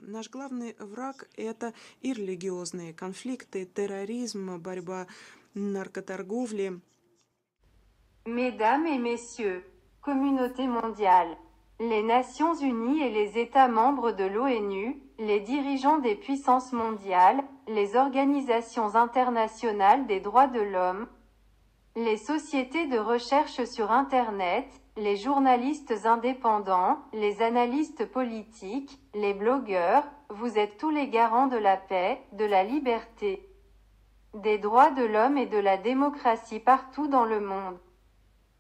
Наш главный враг — это и религиозные конфликты, терроризм, борьба, наркоторговли. Mesdames et messieurs, communauté mondiale, les Nations unies et les États membres de l'ONU, les dirigeants des puissances mondiales, les organisations internationales des droits de l'homme, les sociétés de recherche sur Internet, les journalistes indépendants, les analystes politiques, les blogueurs, vous êtes tous les garants de la paix, de la liberté, des droits de l'homme et de la démocratie partout dans le monde.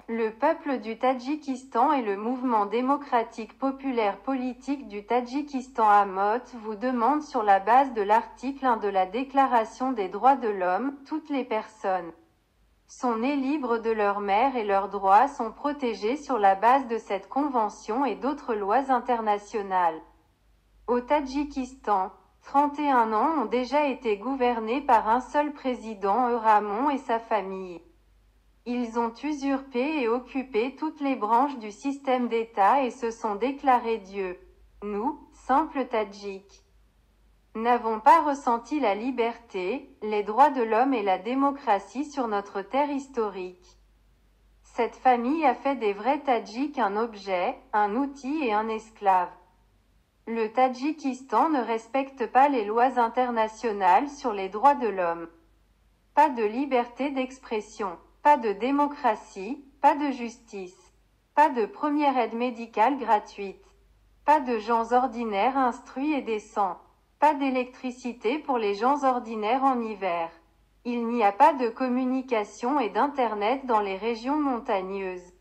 Le peuple du Tadjikistan et le mouvement démocratique populaire politique du Tadjikistan AMOT vous demandent sur la base de l'article 1 de la Déclaration des droits de l'homme, toutes les personnes sont nées libres de leur mère et leurs droits sont protégés sur la base de cette convention et d'autres lois internationales. Au Tadjikistan, 31 ans ont déjà été gouvernés par un seul président Euramon et sa famille. Ils ont usurpé et occupé toutes les branches du système d'État et se sont déclarés dieux. Nous, simples Tadjiks, n'avons pas ressenti la liberté, les droits de l'homme et la démocratie sur notre terre historique. Cette famille a fait des vrais Tadjiks un objet, un outil et un esclave. Le Tadjikistan ne respecte pas les lois internationales sur les droits de l'homme. Pas de liberté d'expression. Pas de démocratie, pas de justice, pas de première aide médicale gratuite, pas de gens ordinaires instruits et décents, pas d'électricité pour les gens ordinaires en hiver. Il n'y a pas de communication et d'internet dans les régions montagneuses.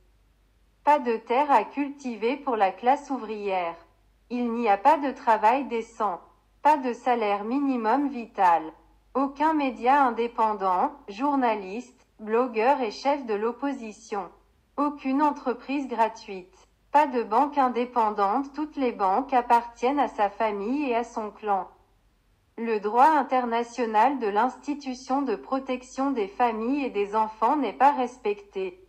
Pas de terre à cultiver pour la classe ouvrière. Il n'y a pas de travail décent, pas de salaire minimum vital. Aucun média indépendant, journaliste, blogueur et chef de l'opposition. Aucune entreprise gratuite. Pas de banque indépendante, toutes les banques appartiennent à sa famille et à son clan. Le droit international de l'institution de protection des familles et des enfants n'est pas respecté.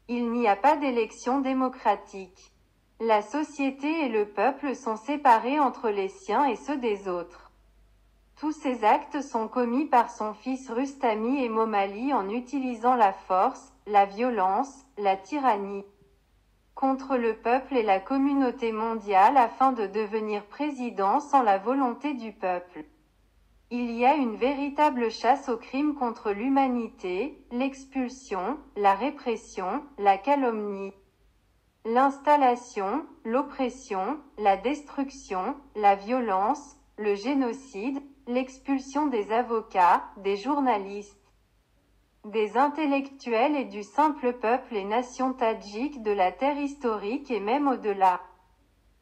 Il n'y a pas d'élection démocratique. La société et le peuple sont séparés entre les siens et ceux des autres. Tous ces actes sont commis par son fils Rustami et Momali en utilisant la force, la violence, la tyrannie contre le peuple et la communauté mondiale afin de devenir président sans la volonté du peuple. Il y a une véritable chasse aux crimes contre l'humanité, l'expulsion, la répression, la calomnie, l'installation, l'oppression, la destruction, la violence, le génocide, l'expulsion des avocats, des journalistes, des intellectuels et du simple peuple et nation tadjik de la terre historique et même au-delà.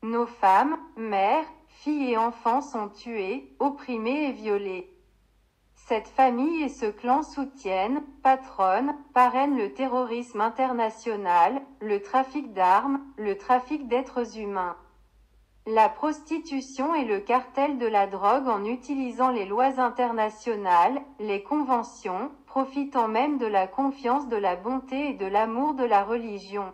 Nos femmes, mères, filles et enfants sont tués, opprimés et violés. Cette famille et ce clan soutiennent, patronnent, parrainent le terrorisme international, le trafic d'armes, le trafic d'êtres humains, la prostitution et le cartel de la drogue en utilisant les lois internationales, les conventions, profitant même de la confiance, de la bonté et de l'amour de la religion.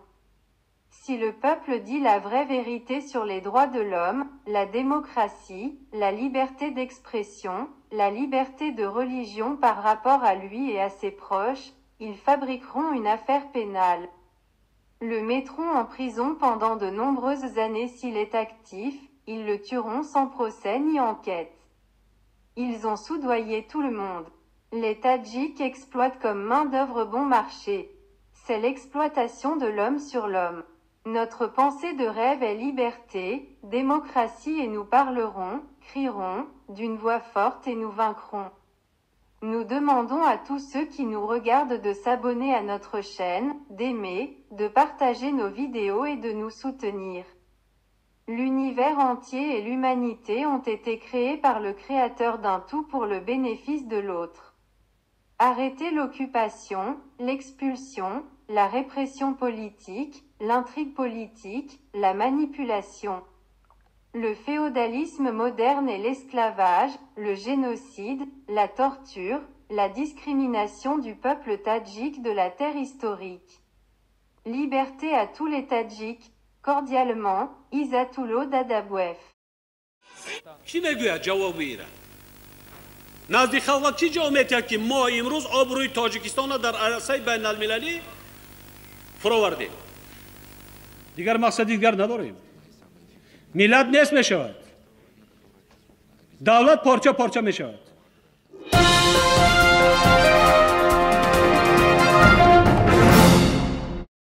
Si le peuple dit la vraie vérité sur les droits de l'homme, la démocratie, la liberté d'expression, la liberté de religion par rapport à lui et à ses proches, ils fabriqueront une affaire pénale. Le mettront en prison pendant de nombreuses années s'il est actif, ils le tueront sans procès ni enquête. Ils ont soudoyé tout le monde. Les Tadjiks exploitent comme main-d'œuvre bon marché. C'est l'exploitation de l'homme sur l'homme. Notre pensée de rêve est liberté, démocratie et nous parlerons, crierons, d'une voix forte et nous vaincrons. Nous demandons à tous ceux qui nous regardent de s'abonner à notre chaîne, d'aimer, de partager nos vidéos et de nous soutenir. L'univers entier et l'humanité ont été créés par le Créateur d'un tout pour le bénéfice de l'autre. Arrêtez l'occupation, l'expulsion, la répression politique, l'intrigue politique, la manipulation, le féodalisme moderne et l'esclavage, le génocide, la torture, la discrimination du peuple tadjik de la terre historique. Liberté à tous les Tadjiks, cordialement, Isatoulo Dadabouef. کی میگوید جواب ایره؟ نزدیک خلق چی جواب میده که ما امروز آبروی تاجیکستان در عرصه بین المللی فراوردیم؟ دیگر مقصد دیگر نداریم. ملت نیست میشود. دولت پارچه پارچه میشود.